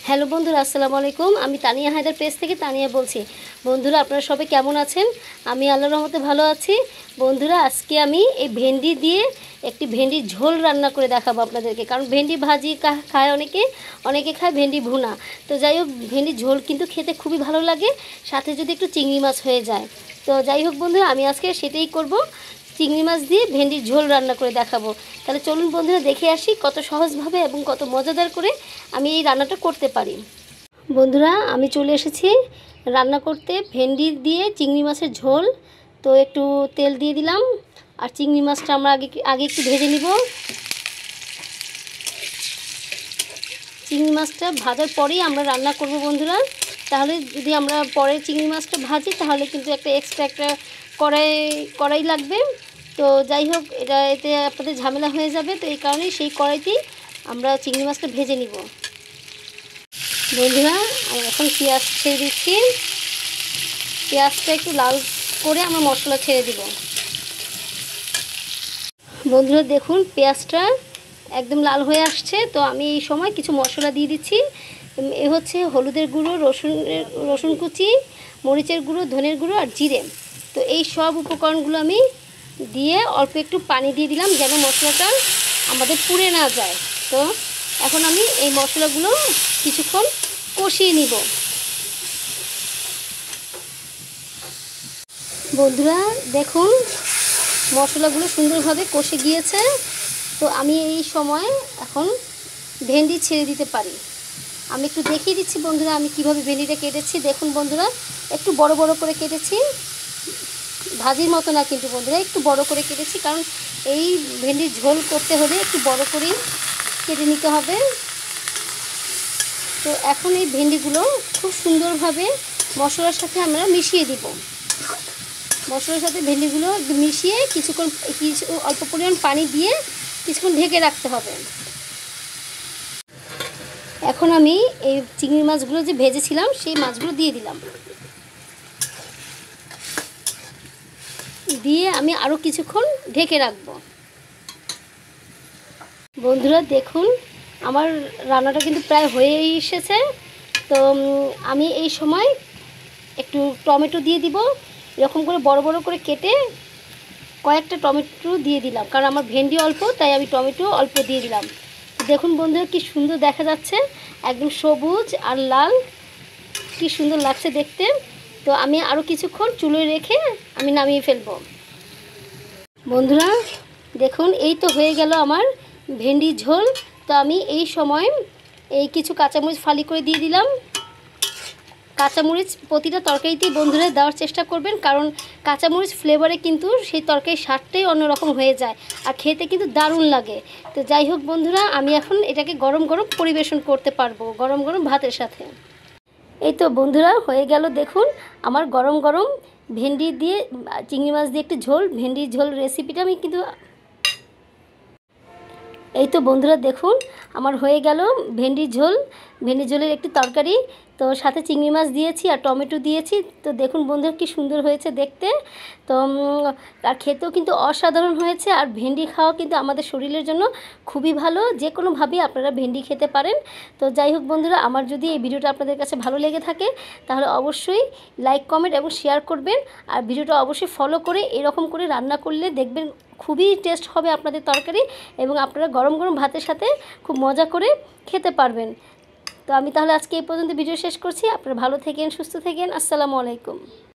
Hello বন্ধুরা, আসসালামু আলাইকুম। আমি তানিয়া হায়দার পেজ থেকে তানিয়া বলছি। বন্ধুরা, আপনারা সবাই কেমন আছেন? আমি আল্লাহর রহমতে ভালো আছি। বন্ধুরা, আজকে আমি এই ভেন্ডি দিয়ে একটি ভেন্ডির ঝোল রান্না করে দেখাবো আপনাদেরকে। কারণ ভেন্ডি ভাজি খায় অনেকে খায় ভেন্ডি ভুনা। তো যাই হোক, ভেন্ডির ঝোল কিন্তু খেতে খুবই ভালো লাগে, সাথে যদি একটু চিংড়ি মাছ হয়ে যায়। তো যাই হোক বন্ধুরা, আমি আজকে সেটাই করব, চিংড়ি মাছ দিয়ে ভেন্ডির ঝোল রান্না করে দেখাবো। তাহলে চলুন বন্ধুরা, দেখে আসি কত সহজভাবে এবং কত মজাদার করে আমি এই রান্নাটা করতে পারি। বন্ধুরা, আমি চলে এসেছি রান্না করতে ভেন্ডি দিয়ে চিংড়ি মাছের ঝোল। তো একটু তেল দিয়ে দিলাম, আর চিংড়ি মাছটা আমরা আগে একটু ভেজে নিব। চিংড়ি মাছটা ভাজার পরেই আমরা রান্না করব বন্ধুরা। তাহলে যদি আমরা পরে চিংড়ি মাছটা ভাজি তাহলে কিন্তু এক্সট্রা একটা কড়াই লাগবে। তো যাই হোক, এতে আপনাদের ঝামেলা হয়ে যাবে। তো এই কারণেই সেই কড়াইতেই আমরা চিংড়ি মাছটা ভেজে নিব। বন্ধুরা, আমি এখন পেঁয়াজ ছেড়ে দিচ্ছি। পেঁয়াজটা একটু লাল করে আমরা মশলা ছেড়ে দিব। বন্ধুরা দেখুন, পেঁয়াজটা একদম লাল হয়ে আসছে। তো আমি এই সময় কিছু মশলা দিয়ে দিচ্ছি। এ হচ্ছে হলুদের গুঁড়ো, রসুন কুচি, মরিচের গুঁড়ো, ধনের গুঁড়ো আর জিরে। তো এই সব উপকরণগুলো আমি দিয়ে অল্প একটু পানি দিয়ে দিলাম, যেন মশলাটা আমাদের পুড়ে না যায়। তো এখন আমি এই মশলাগুলো কিছুক্ষণ কষিয়ে নিব। বন্ধুরা দেখুন, মশলাগুলো সুন্দরভাবে কষে গিয়েছে। তো আমি এই সময় এখন ভেন্ডি ছেড়ে দিতে পারি। আমি একটু দেখিয়ে দিচ্ছি বন্ধুরা আমি কিভাবে ভেন্ডিটা কেটেছি। দেখুন বন্ধুরা, একটু বড় বড় করে কেটেছি, ভাজির মতো না কিন্তু বন্ধুরা, একটু বড় করে কেটেছি। কারণ এই ভেন্ডির ঝোল করতে হলে একটু বড় করেই কেটে নিতে হবে। তো এখন এই ভেন্ডিগুলো খুব সুন্দরভাবে মশলার সাথে আমরা মিশিয়ে দিব। মশলার সাথে ভেন্ডিগুলো মিশিয়ে কিছু অল্প পরিমাণ পানি দিয়ে কিছুক্ষণ ঢেকে রাখতে হবে। এখন আমি এই চিংড়ি মাছগুলো যে ভেজেছিলাম সেই মাছগুলো দিয়ে দিলাম। দিয়ে আমি আরও কিছুক্ষণ ঢেকে রাখব। বন্ধুরা দেখুন, আমার রান্নাটা কিন্তু প্রায় হয়েই এসেছে। তো আমি এই সময় একটু টমেটো দিয়ে দিব। এরকম করে বড় বড় করে কেটে কয়েকটা টমেটো দিয়ে দিলাম, কারণ আমার ভেন্ডি অল্প, তাই আমি টমেটো অল্প দিয়ে দিলাম। দেখুন বন্ধুরা, কি সুন্দর দেখা যাচ্ছে, একদম সবুজ আর লাল, কি সুন্দর লাগছে দেখতে। তো আমি আরও কিছুক্ষণ চুলোয় রেখে আমি নামিয়ে ফেলব। বন্ধুরা দেখুন, এই তো হয়ে গেল আমার ভেন্ডি ঝোল। তো আমি এই সময় কিছু কাঁচামরিচ ফালি করে দিয়ে দিলাম। কাঁচামরিচ প্রতিটা তরকারিতেই বন্ধুরা দেওয়ার চেষ্টা করবেন, কারণ কাঁচামরিচ ফ্লেভারে কিন্তু সেই তরকারির স্বাদটাই অন্যরকম হয়ে যায় আর খেতে কিন্তু দারুণ লাগে। তো যাই হোক বন্ধুরা, আমি এখন এটাকে গরম গরম পরিবেশন করতে পারবো, গরম গরম ভাতের সাথে। এই তো বন্ধুরা হয়ে গেল, দেখুন আমার গরম গরম ভেন্ডি দিয়ে চিংড়ি মাছ দিয়ে একটি ঝোল, ভেন্ডির ঝোল রেসিপিটা আমি কিন্তু এই তো বন্ধুরা দেখুন আমার হয়ে গেল ভেন্ডির ঝোলের একটি তরকারি। তো সাথে চিংড়ি মাছ দিয়েছি আর টমেটো দিয়েছি। তো দেখুন বন্ধুরা কি সুন্দর হয়েছে দেখতে। তো আর খেতেও কিন্তু অসাধারণ হয়েছে। আর ভেন্ডি খাওয়া কিন্তু আমাদের শরীরের জন্য খুবই ভালো, যে কোনোভাবেই আপনারা ভেন্ডি খেতে পারেন। তো যাই হোক বন্ধুরা, আমার যদি এই ভিডিওটা আপনাদের কাছে ভালো লেগে থাকে তাহলে অবশ্যই লাইক, কমেন্ট এবং শেয়ার করবেন। আর ভিডিওটা অবশ্যই ফলো করে এরকম করে রান্না করলে দেখবেন খুবই টেস্ট হবে আপনাদের তরকারি, এবং আপনারা গরম গরম ভাতের সাথে খুব মজা করে খেতে পারবেন। তো আমি তাহলে আজকে এই পর্যন্ত ভিডিও শেষ করছি। আপনারা ভালো থাকেন, সুস্থ থাকেন। আসসালামু আলাইকুম।